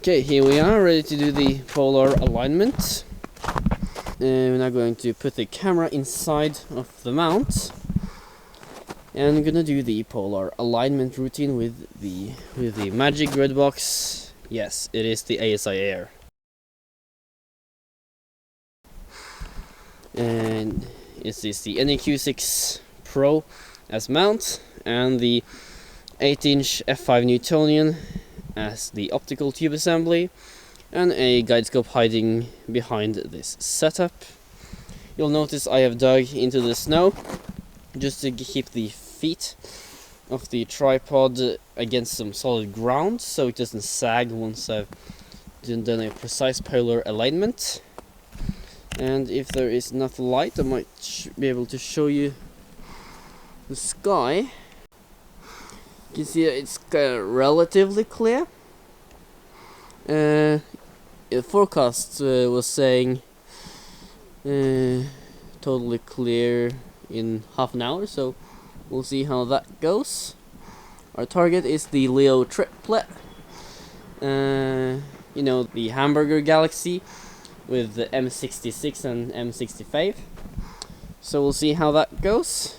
Okay, here we are, ready to do the polar alignment. We're now going to put the camera inside of the mount, and I'm gonna do the polar alignment routine with the magic grid box. Yes, it is the ASI Air. And this is the NEQ6 Pro as mount, and the 8-inch f5 Newtonian as the optical tube assembly, and a guide scope hiding behind this setup. You'll notice I have dug into the snow just to keep the feet of the tripod against some solid ground so it doesn't sag once I've done a precise polar alignment. And if there is enough light, I might be able to show you the sky. You can see it's relatively clear. The forecast was saying totally clear in half an hour, so we'll see how that goes. Our target is the Leo triplet. You know, the hamburger galaxy with the M66 and M65. So we'll see how that goes.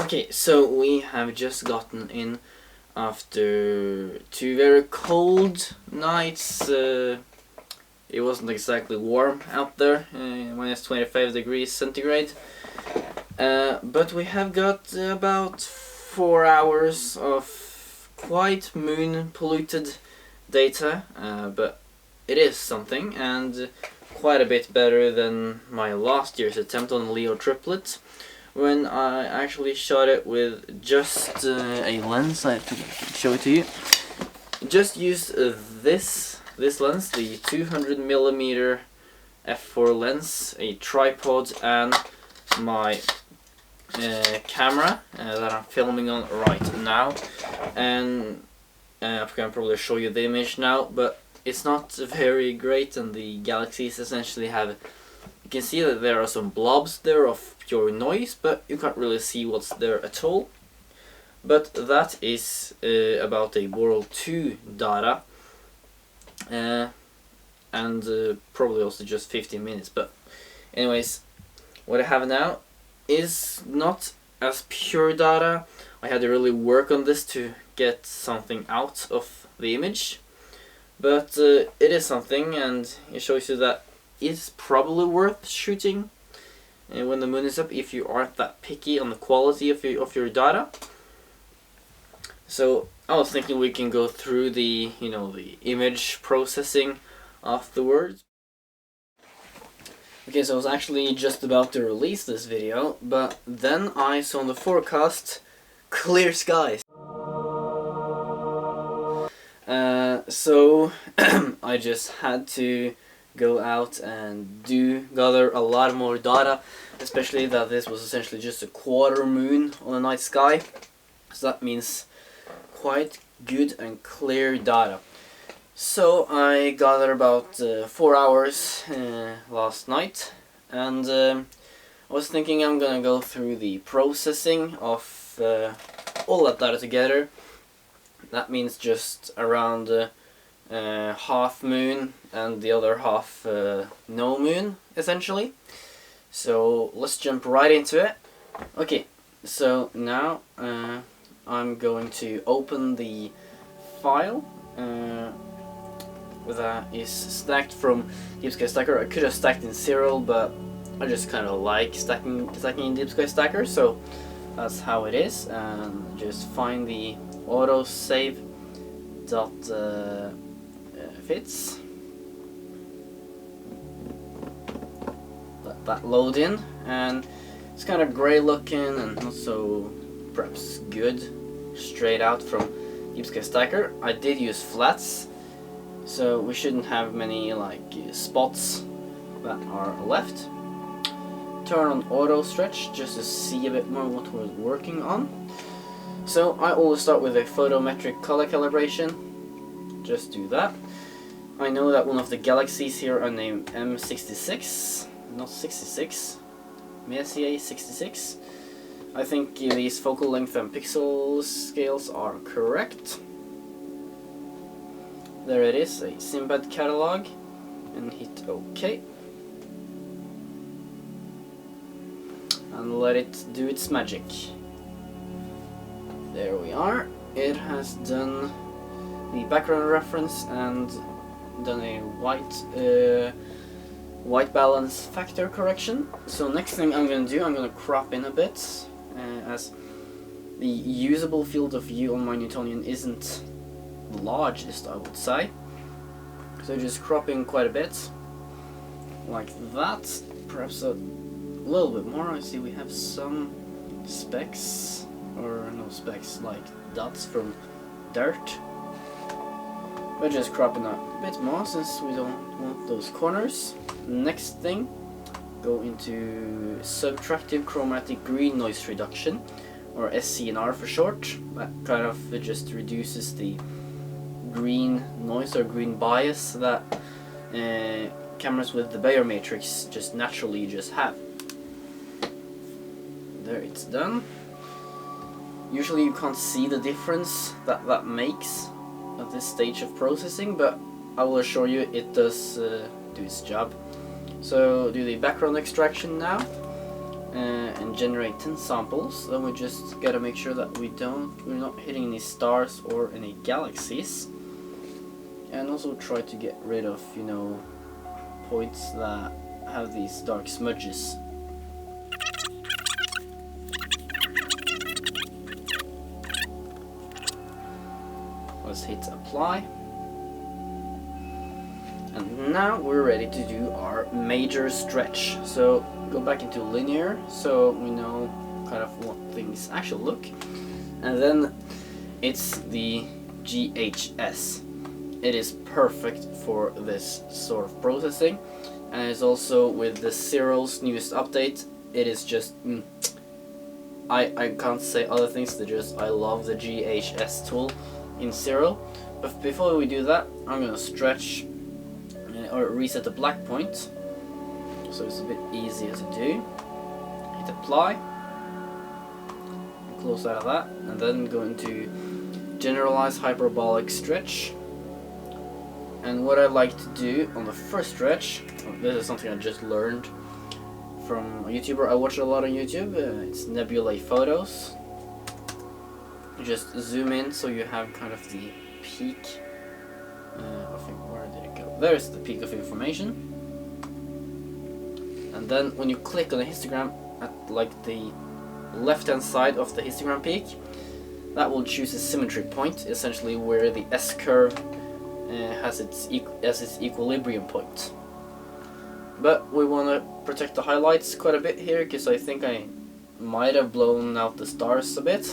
Okay, so we have just gotten in after 2 very cold nights. It wasn't exactly warm out there, minus 25 degrees centigrade. But we have got about 4 hours of quite moon polluted data, but it is something, and quite a bit better than my last year's attempt on Leo triplet, when I actually shot it with just a lens. I have to show it to you. Just used this lens, the 200mm f4 lens, a tripod, and my camera that I'm filming on right now. And I can probably show you the image now, but it's not very great, and the galaxies essentially have... You can see that there are some blobs there of pure noise, but you can't really see what's there at all. But that is about a World 2 data, and probably also just 15 minutes. But anyways, what I have now is not as pure data. I had to really work on this to get something out of the image, but it is something, and it shows you that it's probably worth shooting when the moon is up if you aren't that picky on the quality of your data. So I was thinking we can go through the the image processing afterwards. Okay, so I was actually just about to release this video, but then I saw on the forecast clear skies. So I just had to go out and gather a lot more data, especially that this was essentially just a quarter moon on a night sky, so that means quite good and clear data. So I gathered about 4 hours last night, and I was thinking I'm gonna go through the processing of all that data together. That means just around half moon and the other half no moon, essentially. So let's jump right into it. Okay, so now I'm going to open the file that is stacked from Deep Sky Stacker. I could have stacked in SiriL, but I just kind of like stacking in Deep Sky Stacker, so that's how it is, and just find the autosave dot fits. Let that load in, and it's kind of gray looking and not so perhaps good straight out from Deep Sky Stacker. I did use flats, so we shouldn't have many like spots that are left. Turn on auto stretch just to see a bit more what we're working on. So I always start with a photometric color calibration. Just do that. I know that one of the galaxies here are named M66, not 66. Messier 66. I think these focal length and pixel scales are correct. There it is, a Simbad catalog, and hit OK. And let it do its magic. There we are. It has done the background reference and done a white balance factor correction. So next thing I'm going to do, I'm going to crop in a bit, as the usable field of view on my Newtonian isn't the largest, I would say. So just crop in quite a bit, like that, perhaps a little bit more. I see we have some specks, or no specks, like dots from dirt. But just crop in a bit more since we don't want those corners. Next thing, go into subtractive chromatic green noise reduction, or SCNR for short. That kind of just reduces the green noise or green bias that cameras with the Bayer matrix just naturally just have. There, it's done. Usually you can't see the difference that makes at this stage of processing, but I will assure you it does do its job. So do the background extraction now, and generate 10 samples. Then we just gotta make sure that we're not hitting any stars or any galaxies, and also try to get rid of, you know, points that have these dark smudges. Let's hit apply. And now we're ready to do our major stretch. So go back into linear so we know kind of what things actually look. And then it's the GHS. It is perfect for this sort of processing. And it's also with the SiriL's newest update. It is just I can't say other things than just I love the GHS tool in SiriL. But before we do that, I'm gonna stretch or reset the black point, so it's a bit easier to do. Hit apply, close out of that, and then go into generalize hyperbolic stretch. And what I like to do on the first stretch, this is something I just learned from a YouTuber I watch a lot on YouTube, it's Nebulae Photos. You just zoom in so you have kind of the peak. I think, where did it go? There's the peak of information. And then when you click on the histogram at like the left hand side of the histogram peak, that will choose a symmetry point, essentially where the S-curve has its equilibrium point. But we want to protect the highlights quite a bit here, because I think I might have blown out the stars a bit.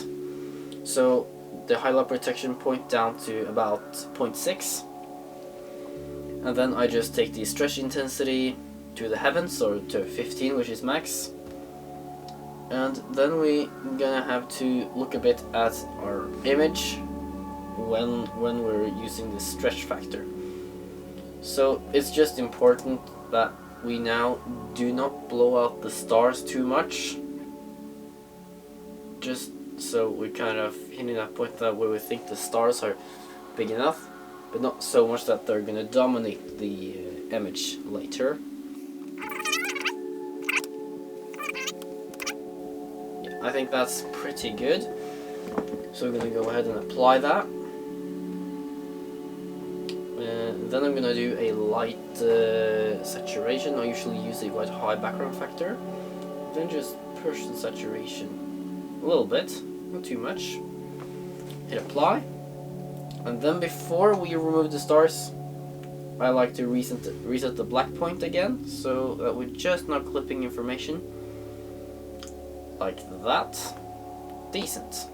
So the highlight protection point down to about 0.6. And then I just take the stretch intensity to the heavens, or to 15, which is max. And then we're gonna have to look a bit at our image when we're using the stretch factor. So it's just important that we now do not blow out the stars too much, just so we're kind of hitting that point that where we think the stars are big enough, but not so much that they're gonna dominate the image later. Yeah, I think that's pretty good. So we're gonna go ahead and apply that. Then I'm gonna do a light saturation. I usually use a quite high background factor. Then just push the saturation a little bit, not too much. Hit apply, and then before we remove the stars, I like to reset the black point again, so that we're just not clipping information. Like that. Decent.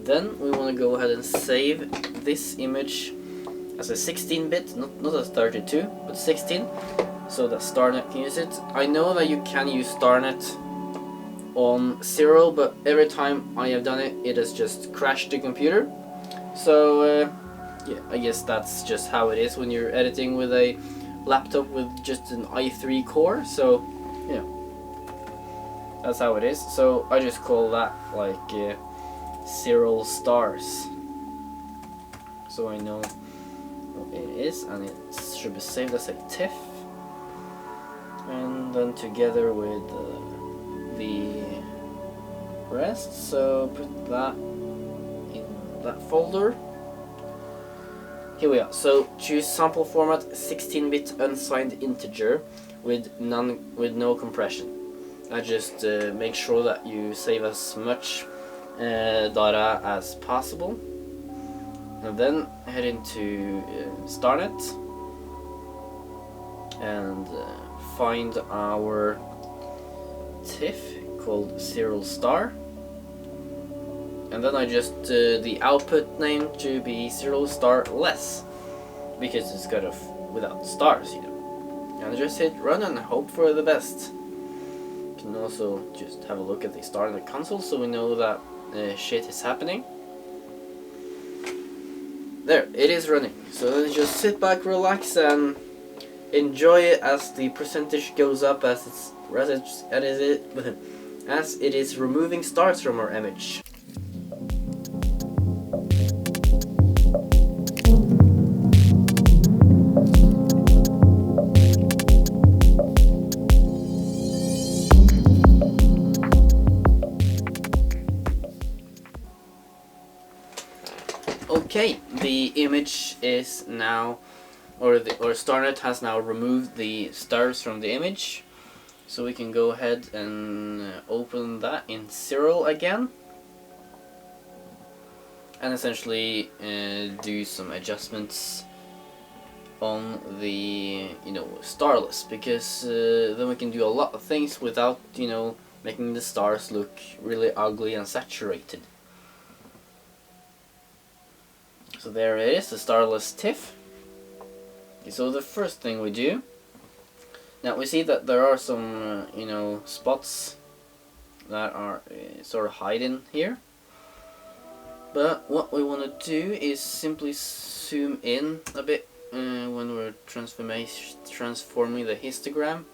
Then we want to go ahead and save this image as a 16-bit, not a 32, but 16, so that StarNet can use it. I know that you can use StarNet on SiriL, but every time I have done it, it has just crashed the computer. So yeah, I guess that's just how it is when you're editing with a laptop with just an i3 core. So yeah, that's how it is. So I just call that like SiriL stars, so I know what it is, and it should be saved as a TIFF, and then together with the rest. So put that in that folder. Here we are. So choose sample format 16-bit unsigned integer with no compression. I just make sure that you save as much data as possible, and then head into StarNet and find our TIFF called SiriL star, and then I just the output name to be SiriL star less, because it's kind of without stars, you know, and just hit run and hope for the best. You can also just have a look at the StarNet console so we know that shit is happening. There, it is running. So then just sit back, relax, and enjoy it as the percentage goes up as it is removing stars from our image. Okay, the image is now, or StarNet has now removed the stars from the image, so we can go ahead and open that in SiriL again, and essentially do some adjustments on the star list, because then we can do a lot of things without making the stars look really ugly and saturated. So there it is, the starless TIFF. So the first thing we do, now we see that there are some spots that are sort of hiding here. But what we want to do is simply zoom in a bit when we're transforming the histogram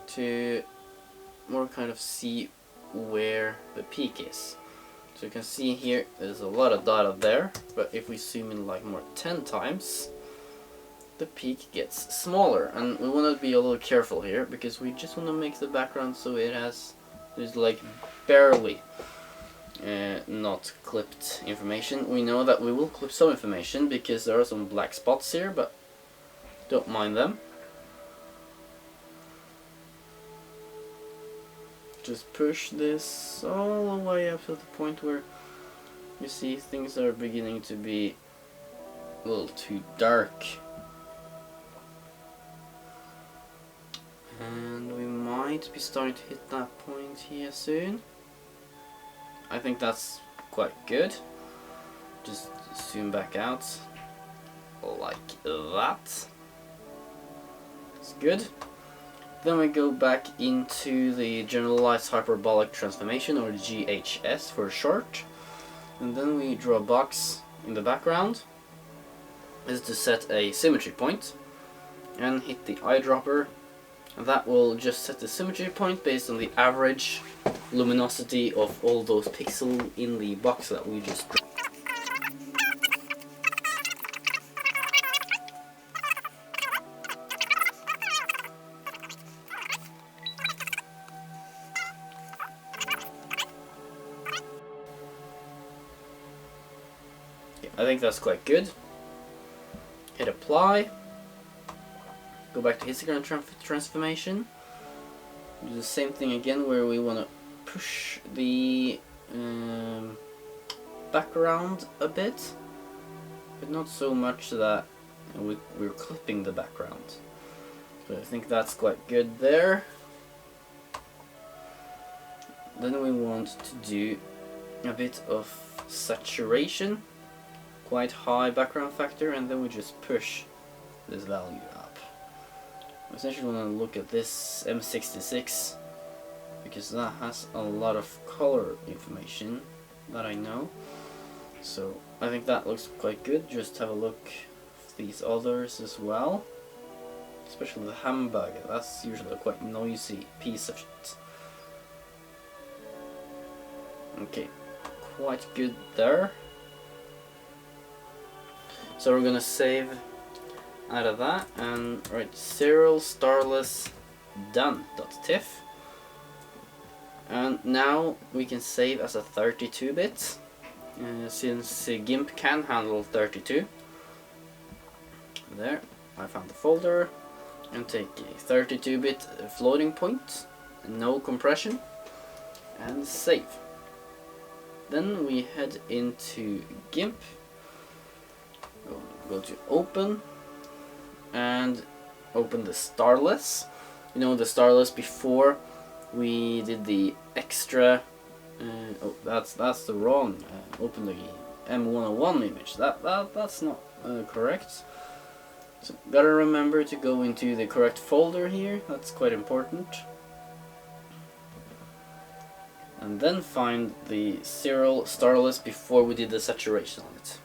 to more kind of see where the peak is. So you can see here there's a lot of data there, but if we zoom in like more 10 times, the peak gets smaller, and we want to be a little careful here because we just want to make the background so there's like barely not clipped information. We know that we will clip some information because there are some black spots here, but don't mind them. Just push this all the way up to the point where you see things are beginning to be a little too dark. And we might be starting to hit that point here soon. I think that's quite good. Just zoom back out like that. It's good. Then we go back into the generalized hyperbolic transformation, or GHS for short, and then we draw a box in the background. This is to set a symmetry point, and hit the eyedropper, and that will just set the symmetry point based on the average luminosity of all those pixels in the box that we just drew. I think that's quite good. Hit apply. Go back to histogram transformation. Do the same thing again where we want to push the background a bit, but not so much that we're clipping the background. So I think that's quite good there. Then we want to do a bit of saturation, quite high background factor, and then we just push this value up. I essentially want to look at this M66 because that has a lot of color information that I know. So I think that looks quite good. Just have a look at these others as well, especially the hamburger. That's usually a quite noisy piece of shit. Okay, quite good there. So we're gonna save out of that and write SiriL starless done.tiff. And now we can save as a 32-bit, since GIMP can handle 32. There, I found the folder, and take a 32-bit floating point, no compression, and save. Then we head into GIMP, go to open, and open the starless. You know, the starless before we did the extra. Oh, that's the wrong. Open the M101 image. That's not correct. So gotta remember to go into the correct folder here. That's quite important. And then find the SiriL starless before we did the saturation on it.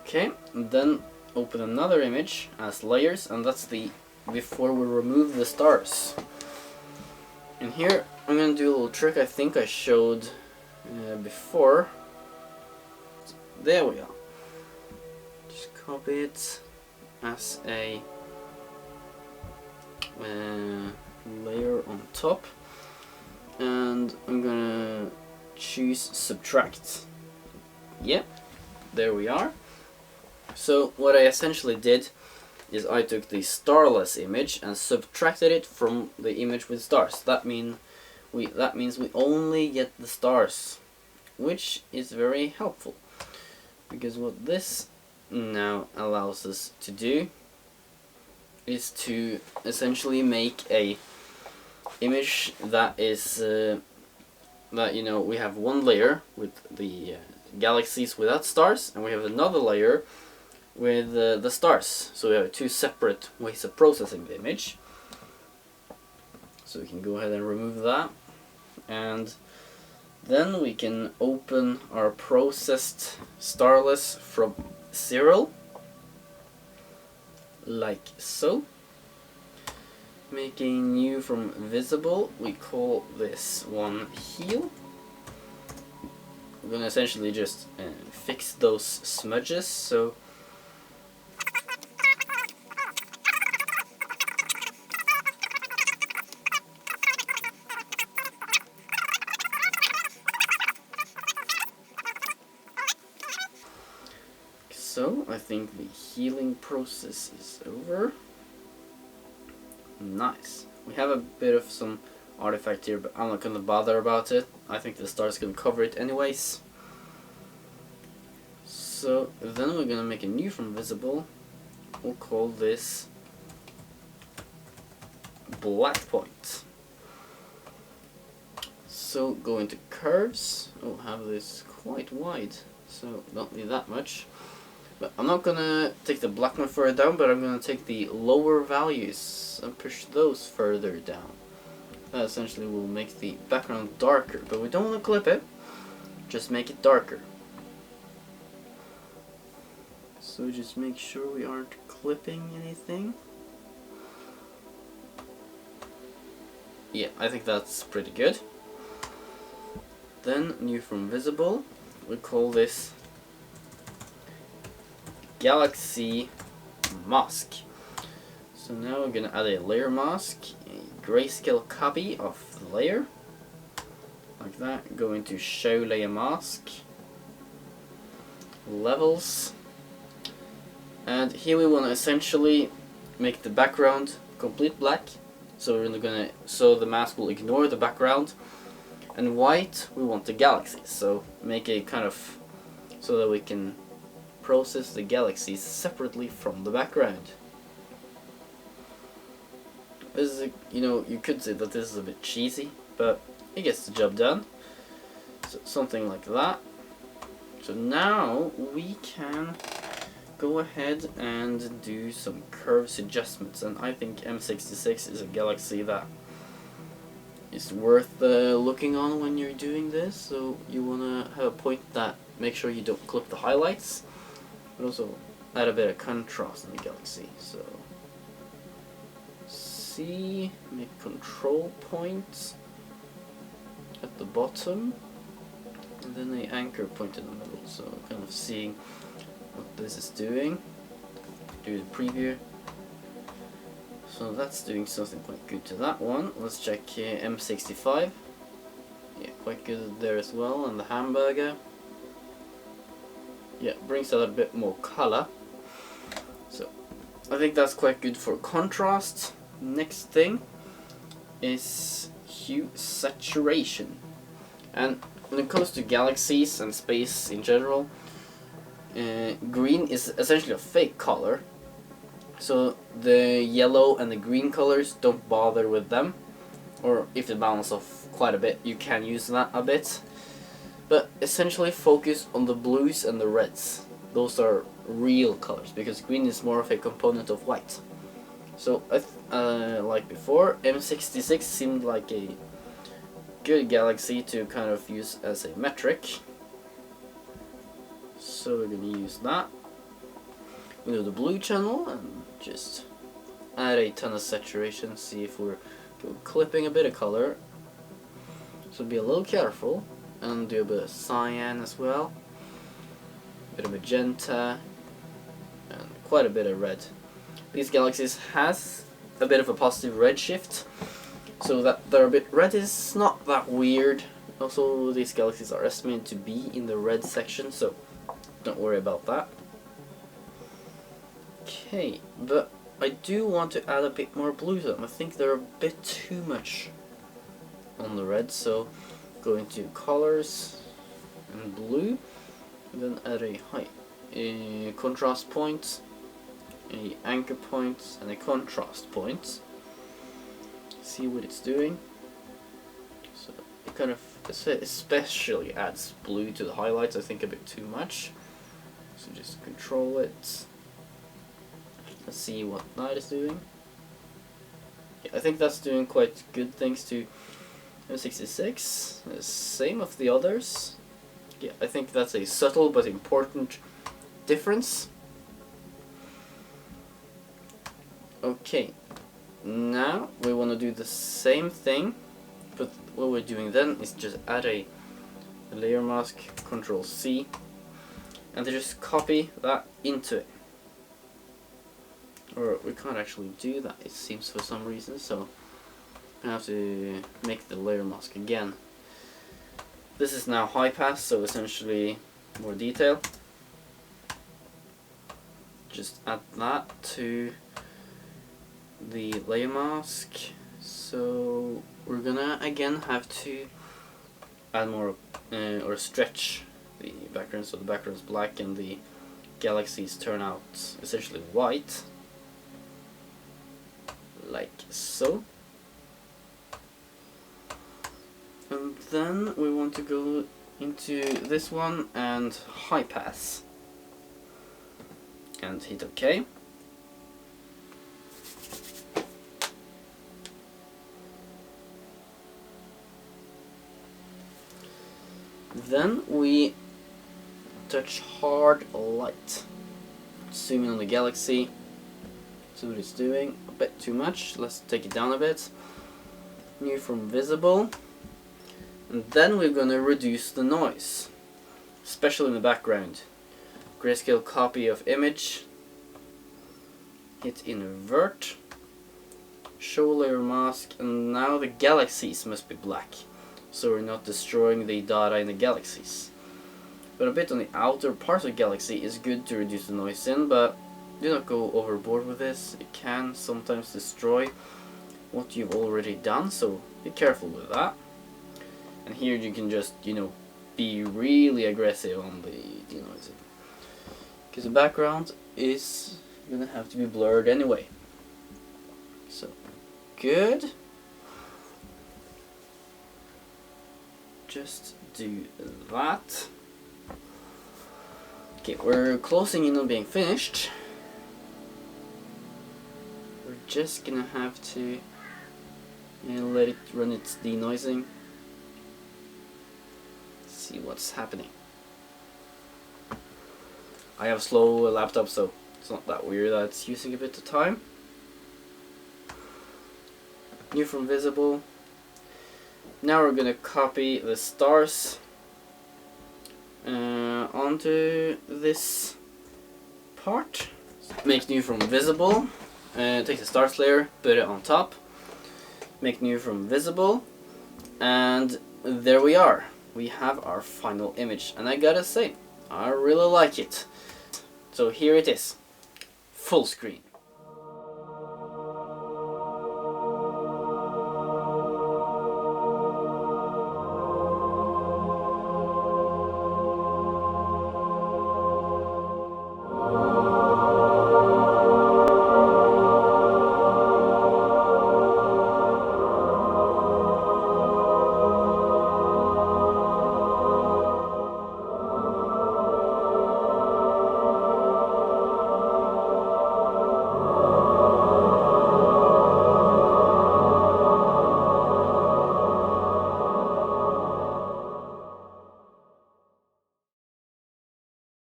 Okay, and then open another image as layers, and that's the before we remove the stars. And here I'm gonna do a little trick I think I showed before. There we are. Just copy it as a layer on top, and I'm gonna choose subtract. Yep, there we are. So what I essentially did is I took the starless image and subtracted it from the image with stars. That means we only get the stars, which is very helpful, because what this now allows us to do is to essentially make a image that is that, you know, we have one layer with the galaxies without stars, and we have another layer with the stars. So we have two separate ways of processing the image. So we can go ahead and remove that, and then we can open our processed starless from SiriL, like so. Making new from visible, we call this one heal. We're gonna essentially just fix those smudges. So I think the healing process is over. Nice. We have a bit of some artifact here, but I'm not gonna bother about it. I think the star's gonna cover it anyways. So then we're gonna make a new from visible. We'll call this black point. So go into curves. We'll have this quite wide, so don't need that much. But I'm not gonna take the black one further down, but I'm gonna take the lower values and push those further down. That essentially will make the background darker, but we don't want to clip it, just make it darker. So just make sure we aren't clipping anything. Yeah, I think that's pretty good. Then new from visible, we call this galaxy mask. So now we're gonna add a layer mask, a grayscale copy of the layer, like that. Go into show layer mask, levels, and here we want to essentially make the background complete black, so so the mask will ignore the background, and white we want the galaxies, so make a kind of so that we can process the galaxies separately from the background. This is you could say that this is a bit cheesy, but it gets the job done. So something like that. So now we can go ahead and do some curves adjustments, and I think M66 is a galaxy that is worth looking on when you're doing this. So you want to have a point that make sure you don't clip the highlights, but also add a bit of contrast in the galaxy. So C, make control points at the bottom, and then the anchor point in the middle, so kind of seeing what this is doing. Do the preview. So that's doing something quite good to that one. Let's check M65. Yeah, quite good there as well, and the hamburger. Yeah, brings out a bit more color. So I think that's quite good for contrast. Next thing is hue saturation. And when it comes to galaxies and space in general, green is essentially a fake color. So the yellow and the green colors, don't bother with them. Or if they balance off quite a bit, you can use that a bit. But essentially focus on the blues and the reds. Those are real colors, because green is more of a component of white. So like before, M66 seemed like a good galaxy to kind of use as a metric. So we're going to use that. We do the blue channel and just add a ton of saturation, see if we're clipping a bit of color. So be a little careful, and do a bit of cyan as well, a bit of magenta, and quite a bit of red. These galaxies has a bit of a positive redshift, so that they're a bit red is not that weird. Also, these galaxies are estimated to be in the red section, so don't worry about that. Okay, but I do want to add a bit more blue to them. I think they're a bit too much on the red, so go into colors and blue, and then add a contrast point, a anchor point, and a contrast point. See what it's doing. So it kind of especially adds blue to the highlights, I think a bit too much. So just control it. Let's see what that is doing. Yeah, I think that's doing quite good things to M66. Same of the others. Yeah, I think that's a subtle but important difference. Okay, now we want to do the same thing, but what we're doing then is just add a layer mask, Control C, and to just copy that into it. Or we can't actually do that, it seems, for some reason, so I have to make the layer mask again. This is now high pass, so essentially more detail. Just add that to the layer mask. So we're gonna again have to add more or stretch the background, so the background's black and the galaxies turn out essentially white, like so. And then we want to go into this one and high pass and hit OK. Then we touch hard light. Zoom in on the galaxy. See what it's doing. A bit too much. Let's take it down a bit. New from visible. And then we're going to reduce the noise, especially in the background. Grayscale copy of image. Hit invert. Show layer mask. And now the galaxies must be black, so we're not destroying the data in the galaxies. But a bit on the outer part of the galaxy is good to reduce the noise in, but do not go overboard with this. It can sometimes destroy what you've already done, so be careful with that. And here you can just, you know, be really aggressive on the denoising, because the background is gonna have to be blurred anyway. So good. Just do that. Okay, we're closing in on being finished. We're just gonna have to, you know, let it run its denoising. See what's happening. I have a slow laptop, so it's not that weird that it's using a bit of time. New from visible. Now we're gonna copy the stars onto this part. Make new from visible. Take the stars layer, put it on top. Make new from visible, and there we are. We have our final image, and I gotta say, I really like it. So here it is, full screen.